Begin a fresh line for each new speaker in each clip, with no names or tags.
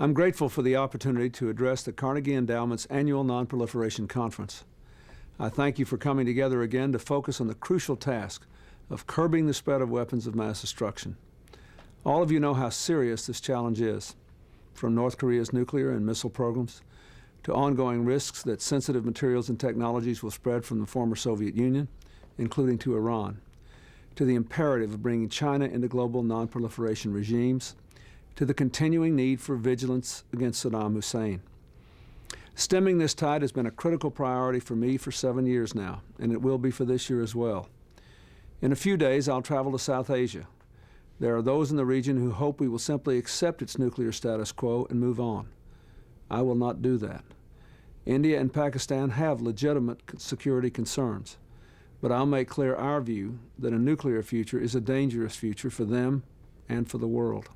I'm grateful for the opportunity to address the Carnegie Endowment's annual Non-Proliferation Conference. I thank you for coming together again to focus on the crucial task of curbing the spread of weapons of mass destruction. All of you know how serious this challenge is, from North Korea's nuclear and missile programs to ongoing risks that sensitive materials and technologies will spread from the former Soviet Union, including to Iran, to the imperative of bringing China into global non-proliferation regimes, to the continuing need for vigilance against Saddam Hussein. Stemming this tide has been a critical priority for me for 7 years now, and it will be for this year as well. In a few days, I'll travel to South Asia. There are those in the region who hope we will simply accept its nuclear status quo and move on. I will not do that. India and Pakistan have legitimate security concerns, but I'll make clear our view that a nuclear future is a dangerous future for them and for the world.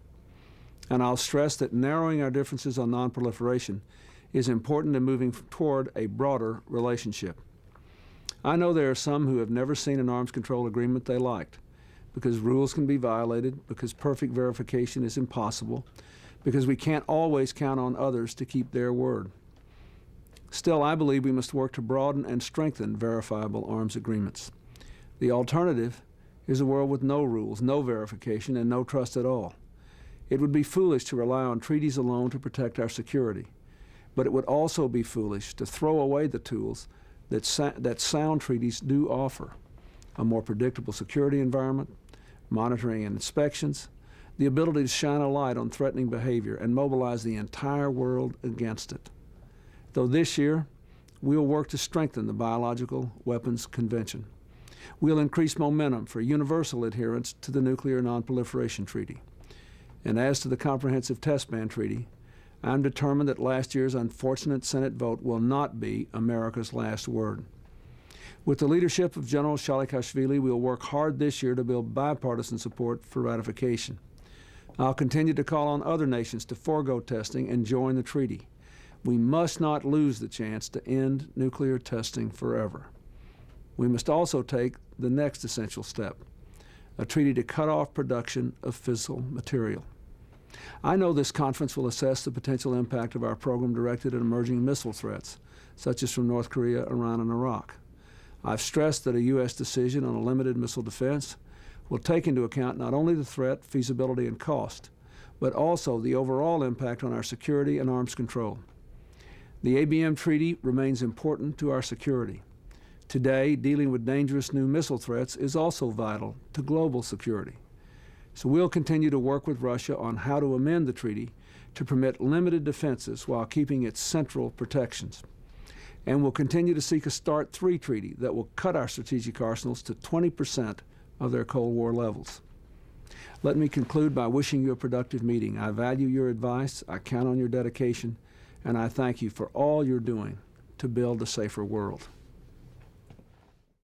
And I'll stress that narrowing our differences on non-proliferation is important in moving toward a broader relationship. I know there are some who have never seen an arms control agreement they liked, because rules can be violated, because perfect verification is impossible, because we can't always count on others to keep their word. Still, I believe we must work to broaden and strengthen verifiable arms agreements. The alternative is a world with no rules, no verification, and no trust at all. It would be foolish to rely on treaties alone to protect our security, but it would also be foolish to throw away the tools that sound treaties do offer: a more predictable security environment, monitoring and inspections, the ability to shine a light on threatening behavior and mobilize the entire world against it. Though this year, we'll work to strengthen the Biological Weapons Convention. We'll increase momentum for universal adherence to the Nuclear Non-Proliferation Treaty. And as to the Comprehensive Test Ban Treaty, I'm determined that last year's unfortunate Senate vote will not be America's last word. With the leadership of General Shalikashvili, we'll work hard this year to build bipartisan support for ratification. I'll continue to call on other nations to forego testing and join the treaty. We must not lose the chance to end nuclear testing forever. We must also take the next essential step: a treaty to cut off production of fissile material. I know this conference will assess the potential impact of our program directed at emerging missile threats, such as from North Korea, Iran, and Iraq. I've stressed that a U.S. decision on a limited missile defense will take into account not only the threat, feasibility, and cost, but also the overall impact on our security and arms control. The ABM Treaty remains important to our security. Today, dealing with dangerous new missile threats is also vital to global security. So we'll continue to work with Russia on how to amend the treaty to permit limited defenses while keeping its central protections. And we'll continue to seek a START 3 treaty that will cut our strategic arsenals to 20% of their Cold War levels. Let me conclude by wishing you a productive meeting. I value your advice, I count on your dedication, and I thank you for all you're doing to build a safer world.